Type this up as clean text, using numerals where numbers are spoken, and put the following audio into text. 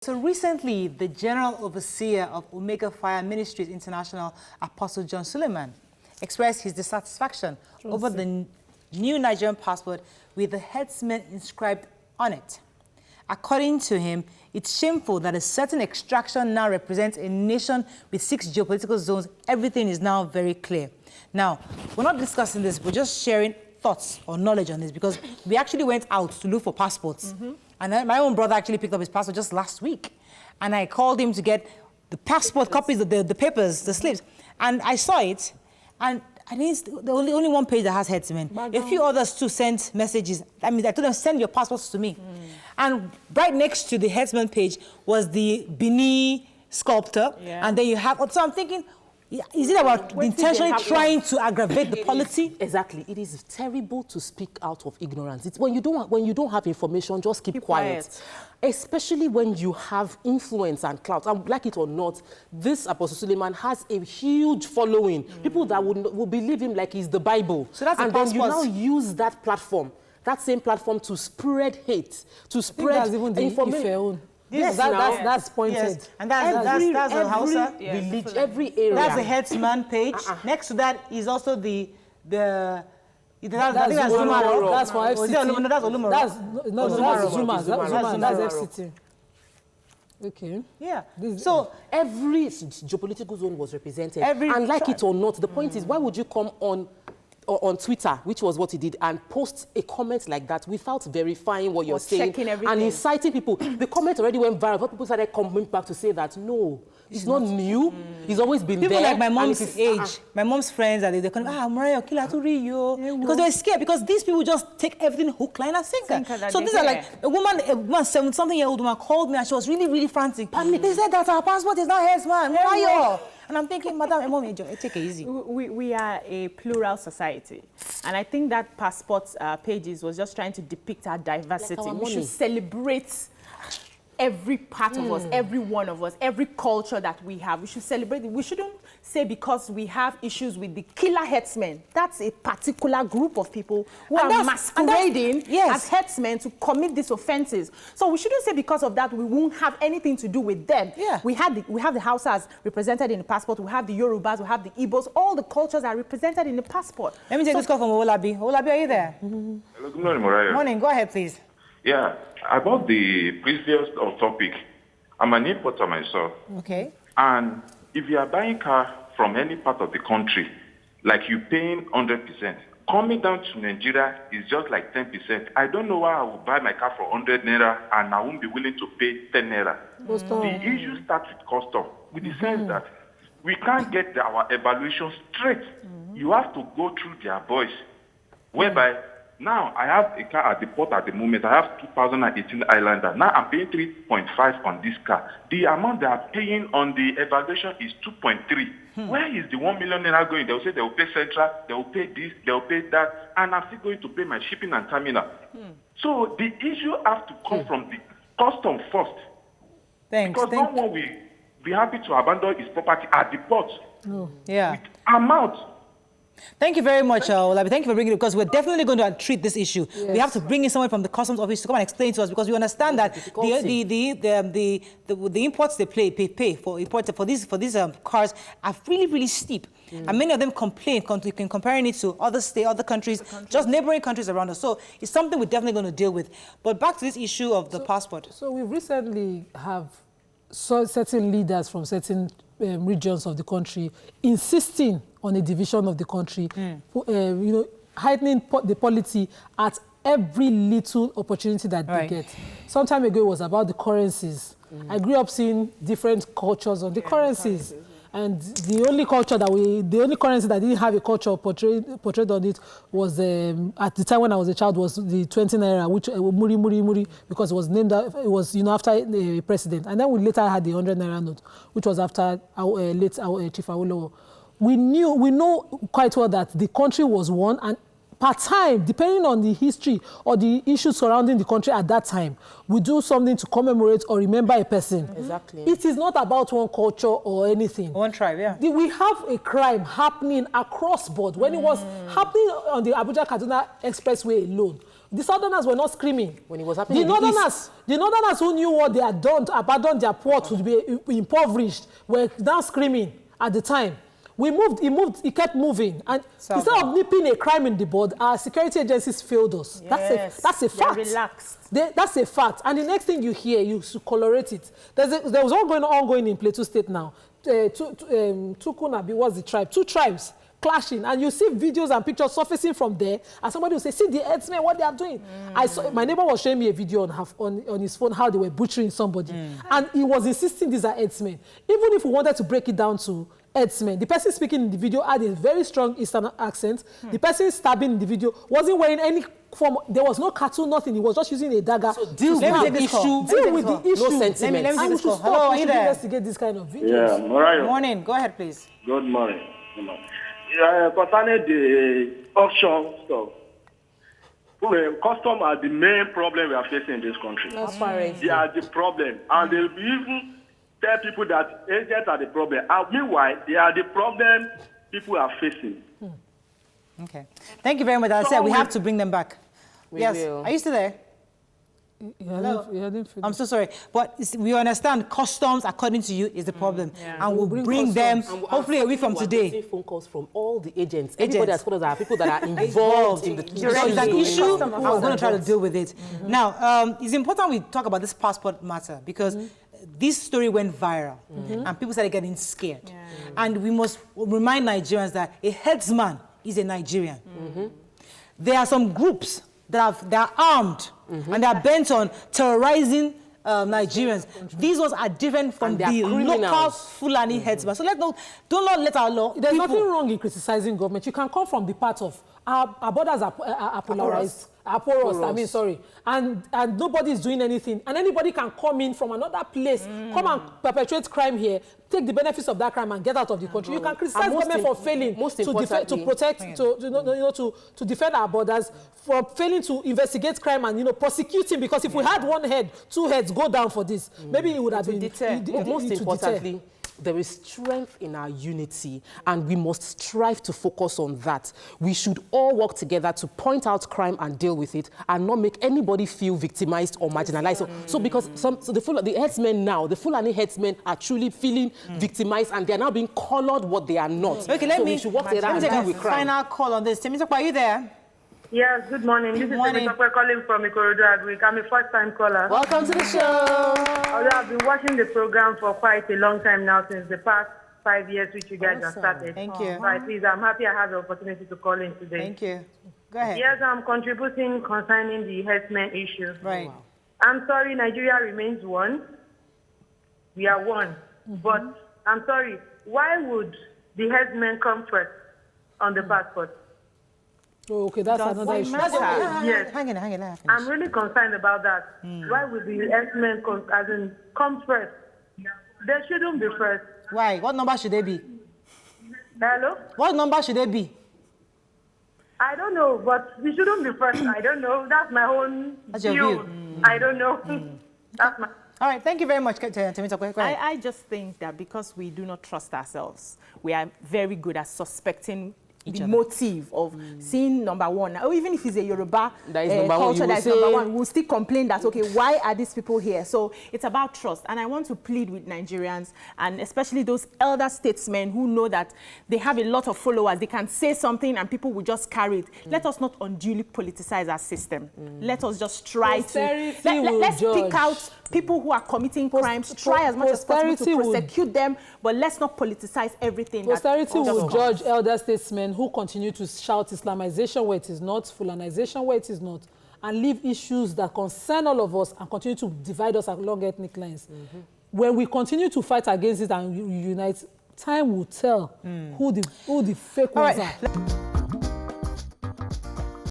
So recently, the General Overseer of Omega Fire Ministries International, Apostle John Suleman, expressed his dissatisfaction over the new Nigerian passport with the Herdsmen inscribed on it. According to him, it's shameful that a certain extraction now represents a nation with 6 geopolitical zones. Everything is now very clear. Now, we're not discussing this, we're just sharing thoughts or knowledge on this because we actually went out to look for passports. And my own brother actually picked up his passport just last week. And I called him to get the passport copies, the papers, the slips. And I saw it, and it's the only one page that has Herdsmen. A few others too sent messages. I mean, I told them, send your passports to me. And right next to the Herdsmen page was the Bini sculptor. And then you have, so I'm thinking, is it about intentionally trying to aggravate the polity? Exactly. It is terrible to speak out of ignorance. It's when you don't have information, just keep quiet. Especially when you have influence and clout. And like it or not, this Apostle Suleman has a huge following. People that will believe him like he's the Bible. So that's and then you now use that platform, that same platform, to spread hate, to spread information. Yes, that's pointed. Yes. And that's the Hausa village, every area. That's the Herdsman page. Next to that is also the That's for FCT. That's Olumoro. That's FCT. Okay. Yeah. So every geopolitical zone was represented. And like it or not, the point is, why would you come on Twitter, which was what he did, and post a comment like that without verifying what you're saying and inciting people? The comment already went viral, but people started coming back to say that, no, it's not new. It's always been people there. Like my mom's age, my mom's friends, they come, Mariah, kill to Rio. Because they're scared, because these people just take everything hook, line, and sinker. So these are like, a woman 7-something-year-old woman called me, and she was really, really frantic. They said that our passport is not Herdsman. Where are you? And I'm thinking, Madam, take it easy. We are a plural society. And I think that passport pages was just trying to depict our diversity. Like we should celebrate every part of us, every one of us, every culture that we have. We should celebrate it. We shouldn't say because we have issues with the killer herdsmen. That's a particular group of people who are masquerading as herdsmen to commit these offenses. So we shouldn't say because of that we won't have anything to do with them. We have the Hausas represented in the passport. We have the Yorubas. We have the Igbos. All the cultures are represented in the passport. Let me take this call from Olabi. Olabi, are you there? Hello, good morning, Mariah. Morning. Go ahead, please. Yeah, about the previous topic, I'm an importer myself. Okay. And if you are buying car from any part of the country, like you're paying 100%, coming down to Nigeria is just like 10%. I don't know why I would buy my car for 100 naira and I won't be willing to pay 10 naira. The issue starts with custom, with the sense that we can't get our evaluation straight. You have to go through their voice, whereby now I have a car at the port at the moment. I have 2018 Highlander. Now I'm paying 3.5 on this car. The amount they are paying on the evaluation is 2.3. Where is the 1 million naira going? They will say they will pay Central, they will pay this, they will pay that, and I'm still going to pay my shipping and terminal. So the issue has to come from the custom first. Because no one will be happy to abandon his property at the port. With amount. Thank you very much, Olabi. Thank you for bringing it, because we're definitely going to treat this issue. We have to bring in someone from the customs office to come and explain to us, because we understand that the imports they pay for imported for these cars are really, really steep, and many of them complain comparing it to other countries, just neighboring countries around us. So it's something we're definitely going to deal with. But back to this issue of the passport. So we recently have certain leaders from certain regions of the country insisting on a division of the country, heightening the polity at every little opportunity that they get. Some time ago, it was about the currencies. I grew up seeing different cultures on the currencies. And the only currency that didn't have a culture portrayed on it was, at the time when I was a child, was the 20 naira, which muri, because it was named, after a president. And then we later had the 100 naira note, which was after our late Chief Awolowo. We know quite well that the country was one, and per time, depending on the history or the issues surrounding the country at that time, we do something to commemorate or remember a person. Exactly. It is not about one culture or anything. One tribe, We have a crime happening across board. When it was happening on the Abuja-Kaduna Expressway alone, The Southerners were not screaming. When it was happening The Northerners who knew what they had done to abandon their poor to be impoverished were now screaming at the time. He kept moving. And instead of nipping a crime in the bud, our security agencies failed us. Yes. That's a fact. They're relaxed. That's a fact. And the next thing you hear, you should colorate it. There was ongoing in Plateau State now. Tukunabi was the tribe. 2 tribes clashing, and you see videos and pictures surfacing from there, and somebody will say, see the herdsmen, what they are doing. My neighbor was showing me a video on his phone how they were butchering somebody, and he was insisting these are herdsmen. Even if we wanted to break it down to herdsmen, the person speaking in the video had a very strong Eastern accent. The person stabbing in the video wasn't wearing any form, there was no cattle, nothing. He was just using a dagger. So deal with the issue. Deal with the issue. No sentiment. Let me and we should stop investigate this kind of videos. Yeah, Mariah. Morning. Go ahead, please. Good morning. Concerning the auction stuff, custom are the main problem we are facing in this country. They are the problem. And they will even tell people that agents are the problem. And meanwhile, they are the problem people are facing. Okay. Thank you very much. As I said, we have to bring them back. Yes. Will. Are you still there? I'm so sorry. But we understand customs, according to you, is the problem. And we'll bring them, hopefully a week from today. We're phone calls from all the agents. Everybody that's called us are people that are involved in the It's an issue. I'm going to try to deal with it. Now, it's important we talk about this passport matter because this story went viral and people started getting scared. And we must remind Nigerians that a herdsman is a Nigerian. There are some groups that are armed and they are bent on terrorizing Nigerians. These ones are different from the local Fulani herdsmen. So don't let our law. There's nothing wrong in criticizing government. You can come from the part of our borders are polarized. Porous. I mean, sorry, and nobody is doing anything, and anybody can come in from another place, come and perpetrate crime here, take the benefits of that crime and get out of the country. You can criticize government for failing to defend our borders, for failing to investigate crime and prosecute him. Because if we had 1 head, 2 heads go down for this, maybe it would have been most importantly. There is strength in our unity, and we must strive to focus on that. We should all work together to point out crime and deal with it, and not make anybody feel victimized or marginalized. So because the herdsmen now, the Fulani herdsmen are truly feeling victimized, and they are now being colored what they are not. Okay, we should work together and deal with crime. Final call on this. Temitope, are you there? Yes, good morning. This is Temitope calling from Ikorodu Agric. I'm a first-time caller. Welcome to the show. Although I've been watching the program for quite a long time now, since the past 5 years which you guys have started. Thank you. Right, please, I'm happy I have the opportunity to call in today. Thank you. Go ahead. Yes, I'm contributing concerning the herdsmen issue. Right. Wow. I'm sorry, Nigeria remains one. We are one. But I'm sorry, why would the herdsmen come first on the passport? Oh, okay, that's another issue. Yes. Hang on. I'm really concerned about that. Why would the herdsmen come first? They shouldn't be first. Why? What number should they be? Hello? What number should they be? I don't know, but we shouldn't be first. I don't know. That's my own view. I don't know. That's my... All right, thank you very much, Temitope. Go ahead. I just think that because we do not trust ourselves, we are very good at suspecting the motive of seeing number one, or even if it's a Yoruba culture that is number one, we'll still complain that, okay, why are these people here? So it's about trust. And I want to plead with Nigerians, and especially those elder statesmen who know that they have a lot of followers. They can say something and people will just carry it. Let us not unduly politicize our system. Let us just try let's pick out people who are committing crimes, try as much as possible to prosecute them, but let's not politicize everything. Posterity will judge elder statesmen who continue to shout Islamization where it is not, Fulanization where it is not, and leave issues that concern all of us and continue to divide us along ethnic lines. When we continue to fight against it and unite, time will tell who the fake ones are.